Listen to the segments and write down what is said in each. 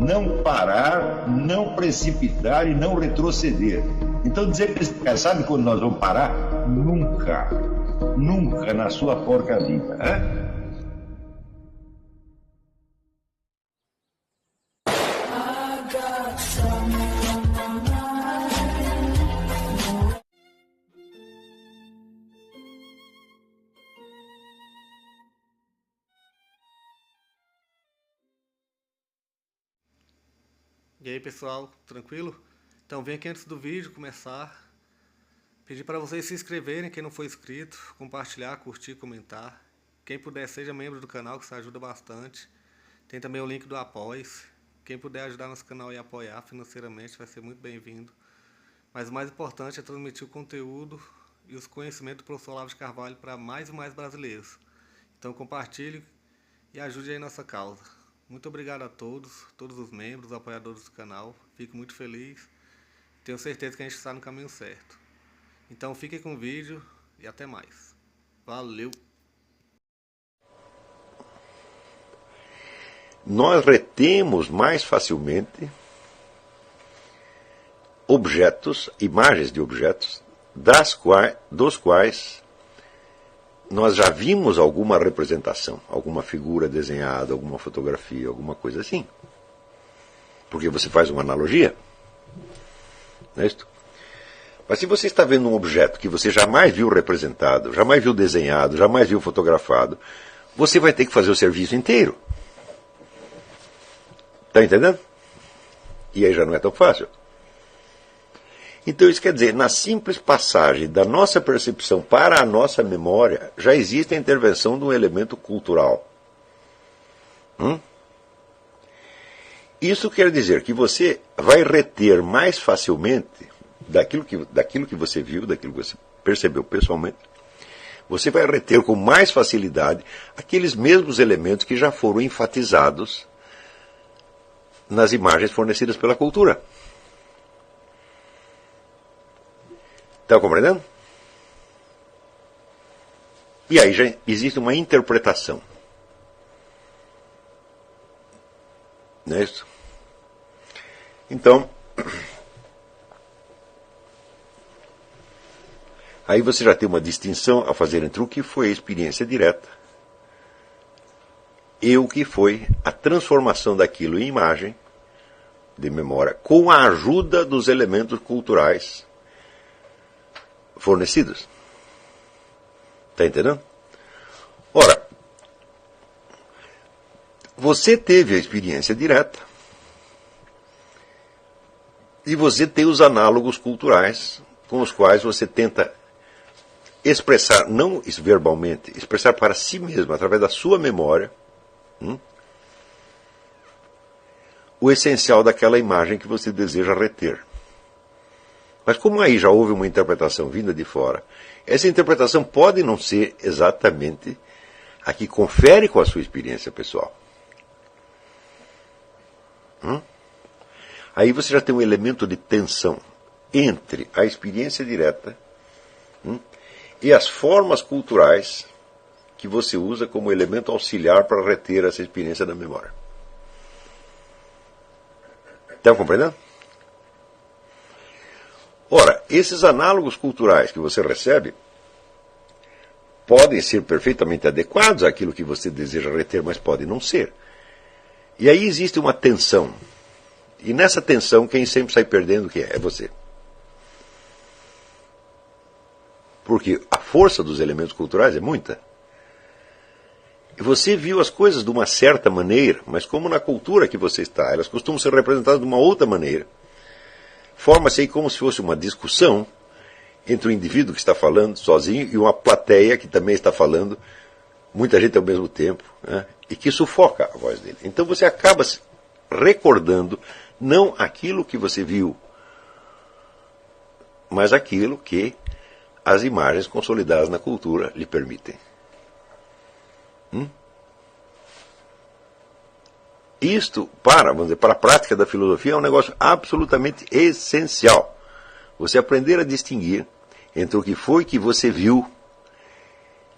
não parar, não precipitar e não retroceder. Então dizer para esse cara, sabe quando nós vamos parar? Nunca. Nunca na sua porca vida. Né? E aí pessoal, tranquilo? Então vem aqui antes do vídeo começar, pedir para vocês se inscreverem, quem não for inscrito, compartilhar, curtir, comentar. Quem puder seja membro do canal, que isso ajuda bastante. Tem também o link do Apoia-se. Quem puder ajudar nosso canal e apoiar financeiramente vai ser muito bem-vindo. Mas o mais importante é transmitir o conteúdo e os conhecimentos do professor Olavo de Carvalho para mais e mais brasileiros. Então compartilhe e ajude aí nossa causa. Muito obrigado a todos os membros, apoiadores do canal. Fico muito feliz. Tenho certeza que a gente está no caminho certo. Então fiquem com o vídeo e até mais. Valeu! Nós retemos mais facilmente objetos, imagens de objetos, dos quais nós já vimos alguma representação, alguma figura desenhada, alguma fotografia, alguma coisa assim. Porque você faz uma analogia. Não é isso? Mas se você está vendo um objeto que você jamais viu representado, jamais viu desenhado, jamais viu fotografado, você vai ter que fazer o serviço inteiro. Está entendendo? E aí já não é tão fácil. Então isso quer dizer, na simples passagem da nossa percepção para a nossa memória, já existe a intervenção de um elemento cultural. Isso quer dizer que você vai reter mais facilmente daquilo que você viu, daquilo que você percebeu pessoalmente, você vai reter com mais facilidade aqueles mesmos elementos que já foram enfatizados nas imagens fornecidas pela cultura. Está compreendendo? E aí já existe uma interpretação. Não é isso? Então, aí você já tem uma distinção a fazer entre o que foi a experiência direta e o que foi a transformação daquilo em imagem de memória com a ajuda dos elementos culturais fornecidos. Está entendendo? Ora, você teve a experiência direta e você tem os análogos culturais com os quais você tenta expressar, não verbalmente, expressar para si mesmo, através da sua memória, o essencial daquela imagem que você deseja reter. Mas como aí já houve uma interpretação vinda de fora, essa interpretação pode não ser exatamente a que confere com a sua experiência pessoal. Aí você já tem um elemento de tensão entre a experiência direta e as formas culturais que você usa como elemento auxiliar para reter essa experiência da memória. Estão compreendendo? Ora, esses análogos culturais que você recebe podem ser perfeitamente adequados àquilo que você deseja reter, mas podem não ser. E aí existe uma tensão. E nessa tensão, quem sempre sai perdendo o que é? É você. Porque a força dos elementos culturais é muita. E você viu as coisas de uma certa maneira, mas como na cultura que você está, elas costumam ser representadas de uma outra maneira. Forma-se aí como se fosse uma discussão entre o indivíduo que está falando sozinho e uma plateia que também está falando, muita gente ao mesmo tempo, né, e que sufoca a voz dele. Então você acaba recordando não aquilo que você viu, mas aquilo que as imagens consolidadas na cultura lhe permitem. Isto, vamos dizer, para a prática da filosofia, é um negócio absolutamente essencial. Você aprender a distinguir entre o que foi que você viu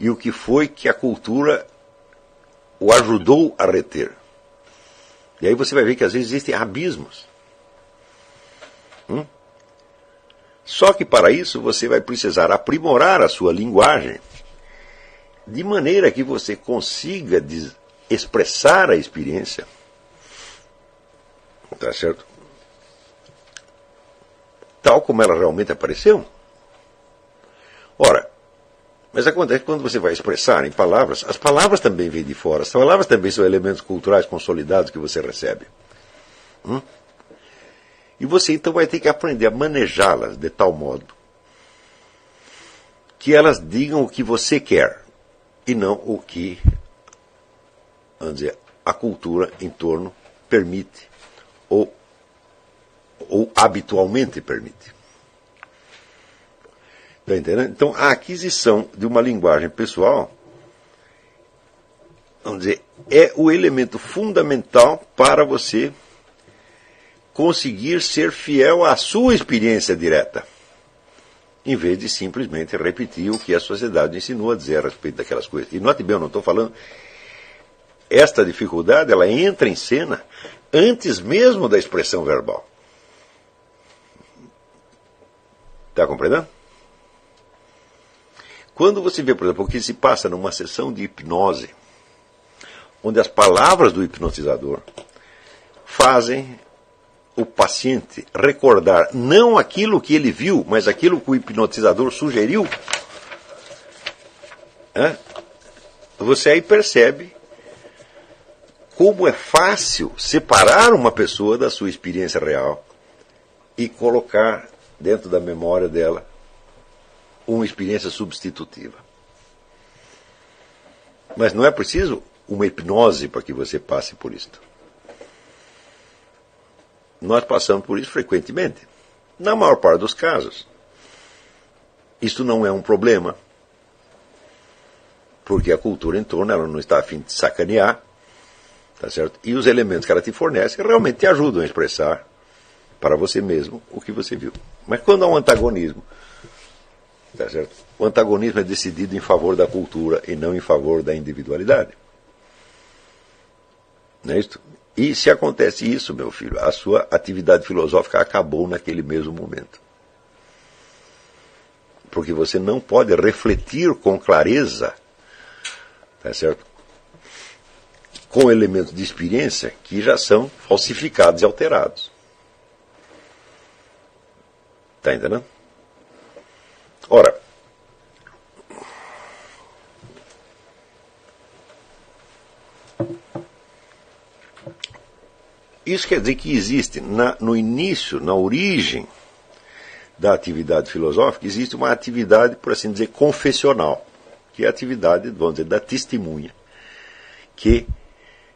e o que foi que a cultura o ajudou a reter. E aí você vai ver que às vezes existem abismos. Só que para isso você vai precisar aprimorar a sua linguagem de maneira que você consiga expressar a experiência, tá certo? Tal como ela realmente apareceu. Ora, mas acontece que quando você vai expressar em palavras, as palavras também vêm de fora, as palavras também são elementos culturais consolidados que você recebe. E você então vai ter que aprender a manejá-las de tal modo que elas digam o que você quer e não o que, vamos dizer, a cultura em torno permite ou habitualmente permite. Está entendendo? Então, a aquisição de uma linguagem pessoal, vamos dizer, é o elemento fundamental para você conseguir ser fiel à sua experiência direta, em vez de simplesmente repetir o que a sociedade ensinou a dizer a respeito daquelas coisas. E note bem, eu não estou falando... Esta dificuldade, ela entra em cena antes mesmo da expressão verbal. Está compreendendo? Quando você vê, por exemplo, o que se passa numa sessão de hipnose, onde as palavras do hipnotizador fazem o paciente recordar não aquilo que ele viu, mas aquilo que o hipnotizador sugeriu, você aí percebe como é fácil separar uma pessoa da sua experiência real e colocar dentro da memória dela uma experiência substitutiva. Mas não é preciso uma hipnose para que você passe por isto. Nós passamos por isso frequentemente. Na maior parte dos casos, isso não é um problema, porque a cultura em torno ela não está a fim de sacanear, tá certo? E os elementos que ela te fornece realmente te ajudam a expressar para você mesmo o que você viu. Mas quando há um antagonismo, tá certo? O antagonismo é decidido em favor da cultura e não em favor da individualidade. Não é isso? E se acontece isso, meu filho, a sua atividade filosófica acabou naquele mesmo momento. Porque você não pode refletir com clareza, tá certo? Com elementos de experiência que já são falsificados e alterados. Está entendendo? Ora, isso quer dizer que existe no início, na origem da atividade filosófica, existe uma atividade, por assim dizer, confessional, que é a atividade, vamos dizer, da testemunha, que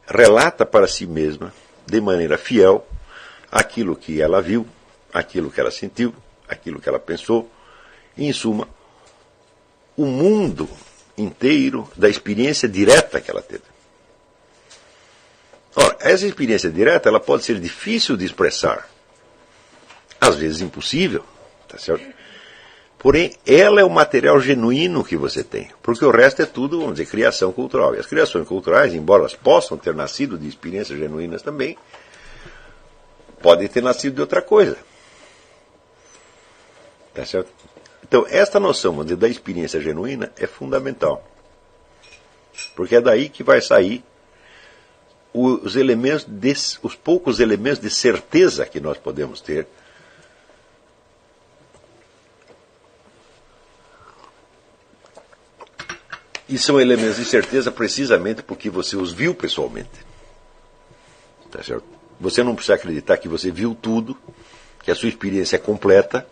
relata para si mesma, de maneira fiel, aquilo que ela viu, aquilo que ela sentiu, aquilo que ela pensou, e, em suma, o mundo inteiro da experiência direta que ela teve. Ora, essa experiência direta ela pode ser difícil de expressar, às vezes impossível, tá certo? Porém, ela é o material genuíno que você tem, porque o resto é tudo, vamos dizer, criação cultural. E as criações culturais, embora elas possam ter nascido de experiências genuínas também, podem ter nascido de outra coisa. Tá certo? Então, esta noção, vamos dizer, da experiência genuína é fundamental. Porque é daí que vai sair os poucos elementos de certeza que nós podemos ter. E são elementos de certeza precisamente porque você os viu pessoalmente. Tá certo? Você não precisa acreditar que você viu tudo, que a sua experiência é completa,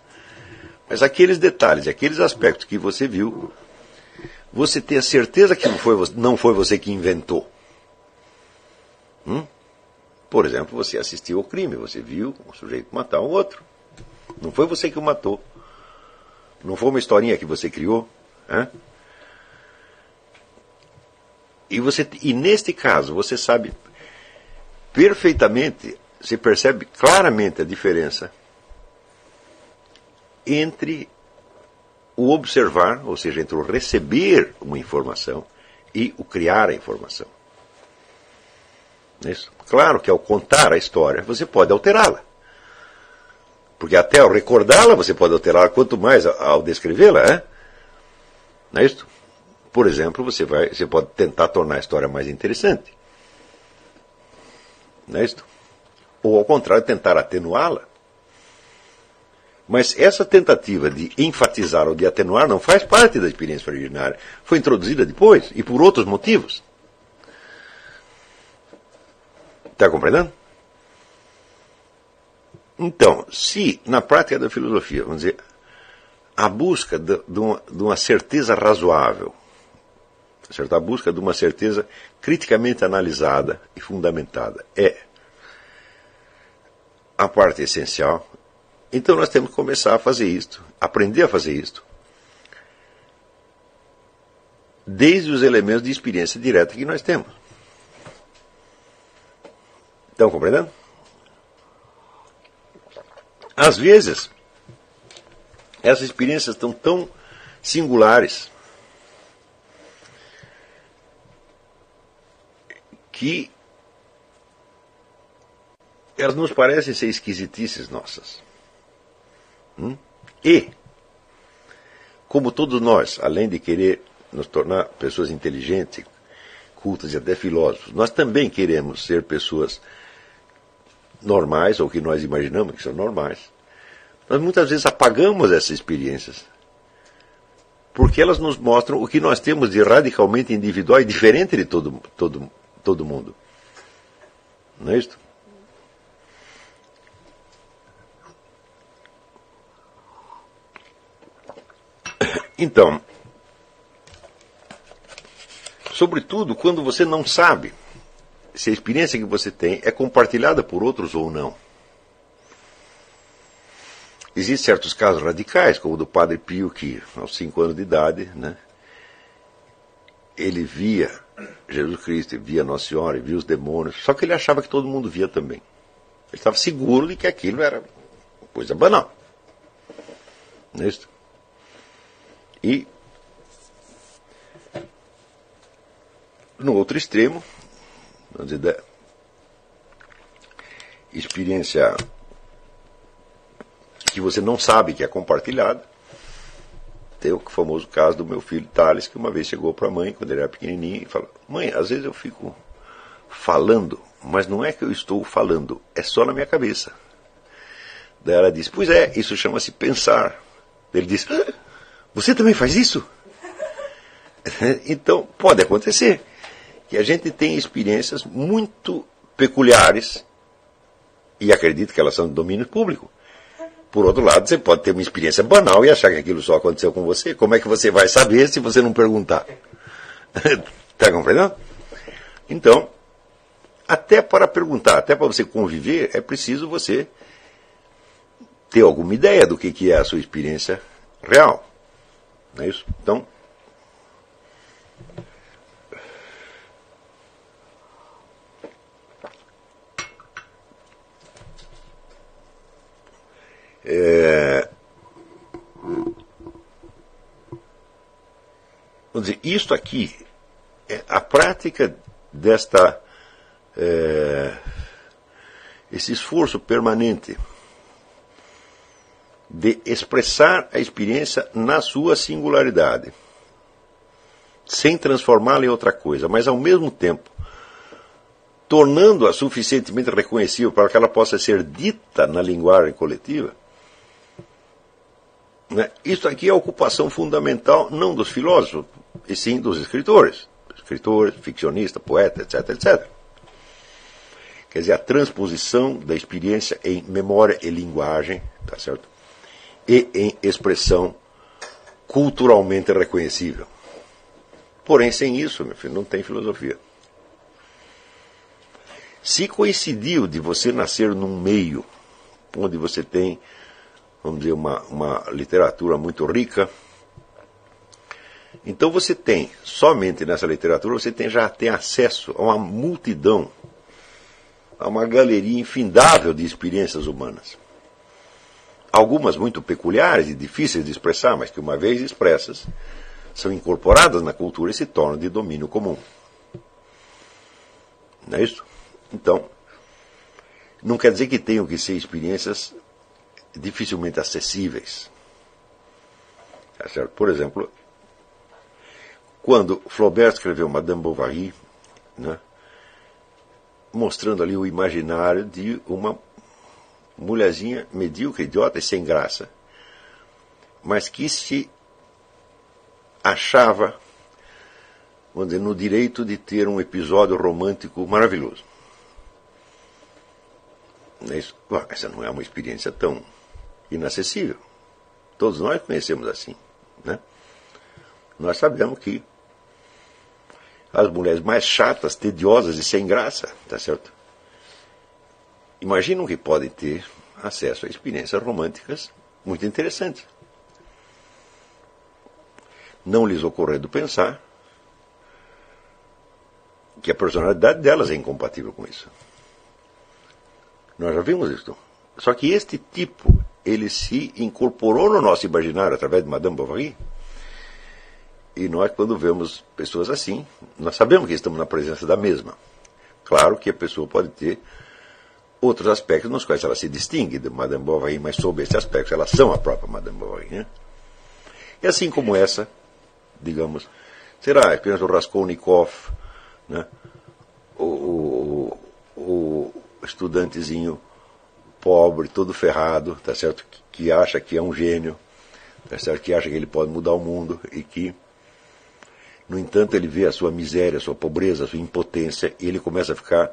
mas aqueles detalhes, aqueles aspectos que você viu, você tem a certeza que não foi você que inventou. Por exemplo, você assistiu ao crime, você viu um sujeito matar um outro. Não foi você que o matou. Não foi uma historinha que você criou. E neste caso, você sabe perfeitamente, você percebe claramente a diferença entre o observar, ou seja, entre o receber uma informação e o criar a informação. Não é isso? Claro que ao contar a história, você pode alterá-la. Porque até ao recordá-la, você pode alterá-la, quanto mais ao descrevê-la, né? Não é isso? Por exemplo, você pode tentar tornar a história mais interessante. Não é isso? Ou ao contrário, tentar atenuá-la. Mas essa tentativa de enfatizar ou de atenuar não faz parte da experiência originária. Foi introduzida depois e por outros motivos. Está compreendendo? Então, se na prática da filosofia, vamos dizer, a busca de uma certeza razoável, certo? A busca de uma certeza criticamente analisada e fundamentada é a parte essencial, então nós temos que começar a fazer isto, aprender a fazer isto, desde os elementos de experiência direta que nós temos. Estão compreendendo? Às vezes, essas experiências estão tão singulares que elas nos parecem ser esquisitices nossas. E, como todos nós, além de querer nos tornar pessoas inteligentes, cultas e até filósofos, nós também queremos ser pessoas normais, ou que nós imaginamos que são normais. Nós muitas vezes apagamos essas experiências, porque elas nos mostram o que nós temos de radicalmente individual e diferente de todo mundo. Não é isso? Então, sobretudo quando você não sabe se a experiência que você tem é compartilhada por outros ou não. Existem certos casos radicais, como o do Padre Pio, que aos 5 anos de idade, né, ele via Jesus Cristo, via Nossa Senhora, via os demônios, só que ele achava que todo mundo via também. Ele estava seguro de que aquilo era coisa banal. Não é isso? E, no outro extremo, vamos dizer, da experiência que você não sabe que é compartilhada, tem o famoso caso do meu filho Thales, que uma vez chegou para a mãe, quando ele era pequenininho, e falou: mãe, às vezes eu fico falando, mas não é que eu estou falando, é só na minha cabeça. Daí ela disse: pois é, isso chama-se pensar. Ele disse: você também faz isso? Então, pode acontecer que a gente tem experiências muito peculiares, e acredito que elas são de domínio público. Por outro lado, você pode ter uma experiência banal e achar que aquilo só aconteceu com você. Como é que você vai saber se você não perguntar? Está compreendendo? Então, até para perguntar, até para você conviver, é preciso você ter alguma ideia do que é a sua experiência real. Não é isso? Então, vamos dizer, isto aqui é a prática desta esse esforço permanente de expressar a experiência na sua singularidade, sem transformá-la em outra coisa, mas ao mesmo tempo tornando-a suficientemente reconhecível para que ela possa ser dita na linguagem coletiva. Né? Isso aqui é a ocupação fundamental não dos filósofos, e sim dos escritores, ficcionistas, poetas, etc, etc. Quer dizer, a transposição da experiência em memória e linguagem, tá certo? E em expressão culturalmente reconhecível. Porém, sem isso, meu filho, não tem filosofia. Se coincidiu de você nascer num meio onde você tem, vamos dizer, uma literatura muito rica, então você tem, somente nessa literatura, você já tem acesso a uma multidão, a uma galeria infindável de experiências humanas. Algumas muito peculiares e difíceis de expressar, mas que uma vez expressas, são incorporadas na cultura e se tornam de domínio comum. Não é isso? Então, não quer dizer que tenham que ser experiências dificilmente acessíveis. Tá certo? Por exemplo, quando Flaubert escreveu Madame Bovary, né, mostrando ali o imaginário de uma mulherzinha medíocre, idiota e sem graça, mas que se achava, vamos dizer, no direito de ter um episódio romântico maravilhoso. Essa não é uma experiência tão inacessível. Todos nós conhecemos assim, né? Nós sabemos que as mulheres mais chatas, tediosas e sem graça, tá certo? Imaginam que podem ter acesso a experiências românticas muito interessantes. Não lhes ocorrendo pensar que a personalidade delas é incompatível com isso. Nós já vimos isso. Só que este tipo, ele se incorporou no nosso imaginário através de Madame Bovary. E nós, quando vemos pessoas assim, nós sabemos que estamos na presença da mesma. Claro que a pessoa pode ter outros aspectos nos quais ela se distingue de Madame Bovary, mas sob esse aspecto elas são a própria Madame Bovary, né? E assim como essa, digamos, será a experiência do Raskolnikov, né? O estudantezinho pobre, todo ferrado, tá certo? Que acha que é um gênio, tá certo? Que acha que ele pode mudar o mundo e que, no entanto, ele vê a sua miséria, a sua pobreza, a sua impotência e ele começa a ficar,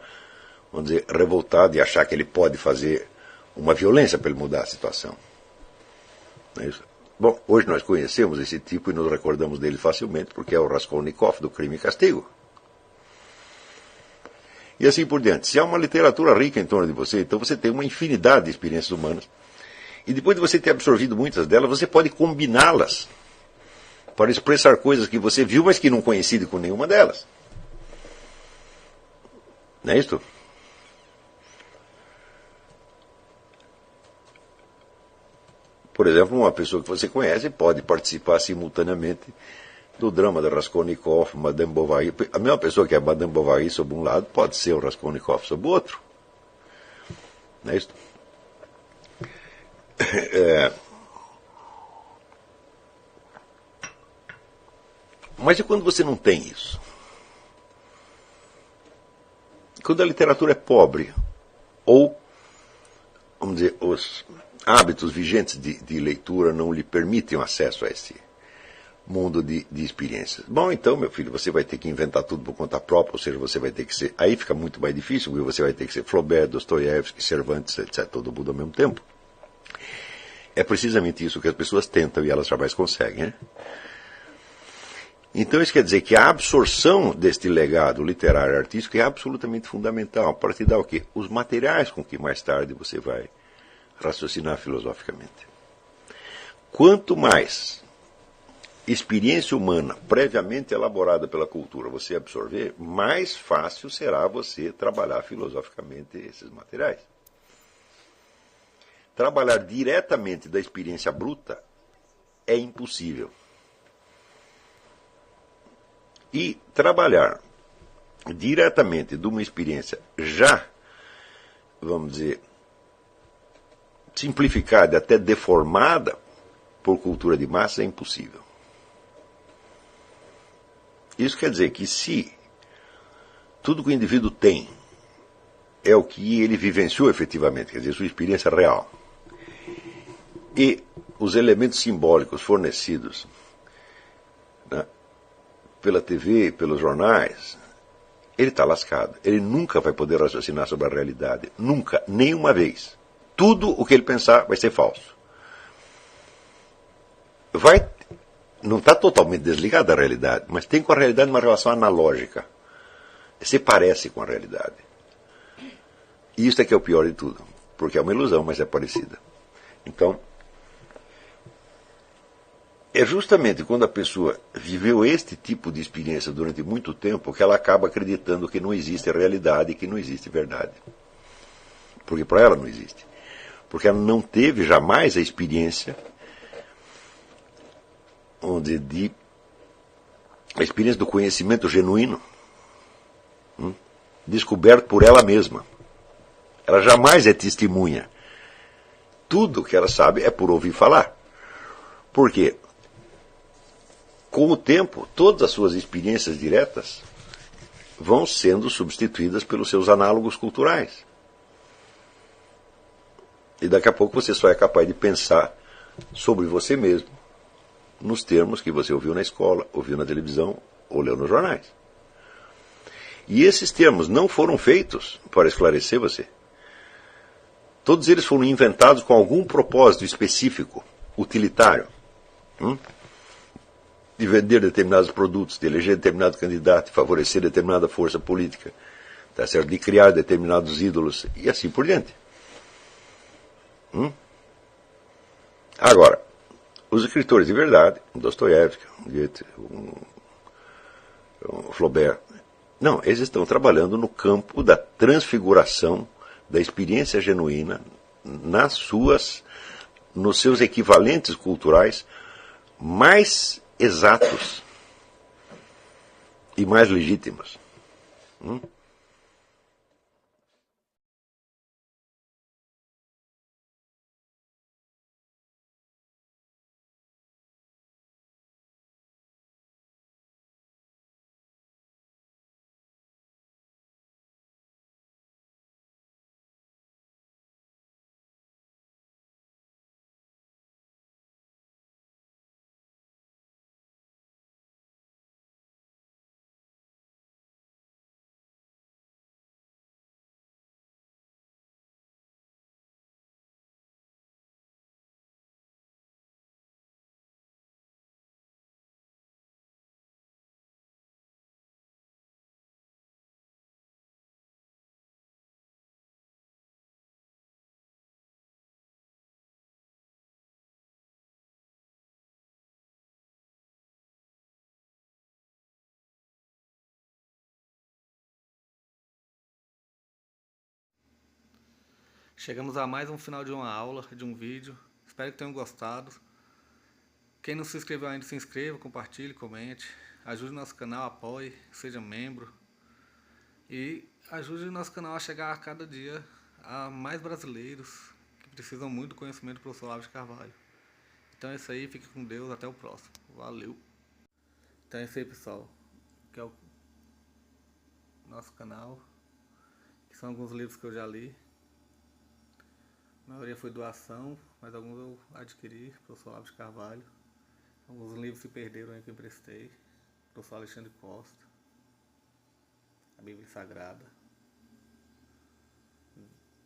vamos dizer, revoltado e achar que ele pode fazer uma violência para ele mudar a situação. Não é isso? Bom, hoje nós conhecemos esse tipo e nos recordamos dele facilmente porque é o Raskolnikov do Crime e Castigo. E assim por diante. Se há uma literatura rica em torno de você, então você tem uma infinidade de experiências humanas. E depois de você ter absorvido muitas delas, você pode combiná-las para expressar coisas que você viu, mas que não coincide com nenhuma delas. Não é isto? Por exemplo, uma pessoa que você conhece pode participar simultaneamente do drama da Raskolnikov, Madame Bovary. A mesma pessoa que é Madame Bovary sob um lado pode ser o Raskolnikov sob o outro. Não é isso? Mas e quando você não tem isso? Quando a literatura é pobre, ou, vamos dizer, os hábitos vigentes de leitura não lhe permitem o acesso a esse mundo de experiências. Bom, então, meu filho, você vai ter que inventar tudo por conta própria, ou seja, você vai ter que ser... Aí fica muito mais difícil, porque você vai ter que ser Flaubert, Dostoiévski, Cervantes, etc., todo mundo ao mesmo tempo. É precisamente isso que as pessoas tentam e elas jamais conseguem, né? Então isso quer dizer que a absorção deste legado literário e artístico é absolutamente fundamental para te dar o quê? Os materiais com que mais tarde você vai raciocinar filosoficamente. Quanto mais experiência humana previamente elaborada pela cultura você absorver, mais fácil será você trabalhar filosoficamente esses materiais. Trabalhar diretamente da experiência bruta é impossível. E trabalhar diretamente de uma experiência já, vamos dizer, simplificada, até deformada por cultura de massa é impossível. Isso quer dizer que se tudo que o indivíduo tem é o que ele vivenciou efetivamente, quer dizer, sua experiência real, e os elementos simbólicos fornecidos, né, pela TV, pelos jornais, ele está lascado. Ele nunca vai poder raciocinar sobre a realidade. Nunca, nenhuma vez. Tudo o que ele pensar vai ser falso. Não está totalmente desligado da realidade, mas tem com a realidade uma relação analógica. Se parece com a realidade. E isso é que é o pior de tudo. Porque é uma ilusão, mas é parecida. Então, é justamente quando a pessoa viveu este tipo de experiência durante muito tempo que ela acaba acreditando que não existe realidade e que não existe verdade. Porque para ela não existe. Porque ela não teve jamais a experiência a experiência do conhecimento genuíno. descoberto por ela mesma. Ela jamais é testemunha. Tudo que ela sabe é por ouvir falar. Por quê? Com o tempo, todas as suas experiências diretas vão sendo substituídas pelos seus análogos culturais. E daqui a pouco você só é capaz de pensar sobre você mesmo nos termos que você ouviu na escola, ouviu na televisão ou leu nos jornais. E esses termos não foram feitos para esclarecer você. Todos eles foram inventados com algum propósito específico, utilitário. De vender determinados produtos, de eleger determinado candidato, de favorecer determinada força política, tá certo? De criar determinados ídolos e assim por diante. Agora, os escritores de verdade, Dostoiévski, Goethe, Flaubert, não, eles estão trabalhando no campo da transfiguração da experiência genuína nos seus equivalentes culturais mais exatos e mais legítimos. Chegamos a mais um final de uma aula, de um vídeo. Espero que tenham gostado. Quem não se inscreveu ainda, se inscreva, compartilhe, comente. Ajude nosso canal, apoie, seja membro. E ajude o nosso canal a chegar a cada dia a mais brasileiros que precisam muito do conhecimento do professor Olavo de Carvalho. Então é isso aí, fique com Deus, até o próximo. Valeu! Então é isso aí, pessoal. Que é o nosso canal. Que são alguns livros que eu já li. A maioria foi doação, mas alguns eu adquiri, professor Olavo de Carvalho. Alguns livros se perderam aí que eu emprestei. Professor Alexandre Costa. A Bíblia Sagrada.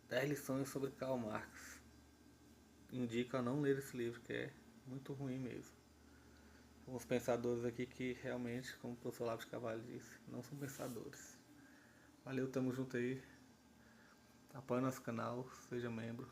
10 lições sobre Karl Marx. Indico a não ler esse livro, que é muito ruim mesmo. Alguns pensadores aqui que realmente, como o professor Olavo de Carvalho disse, não são pensadores. Valeu, tamo junto aí. Apoie nosso canal, seja membro.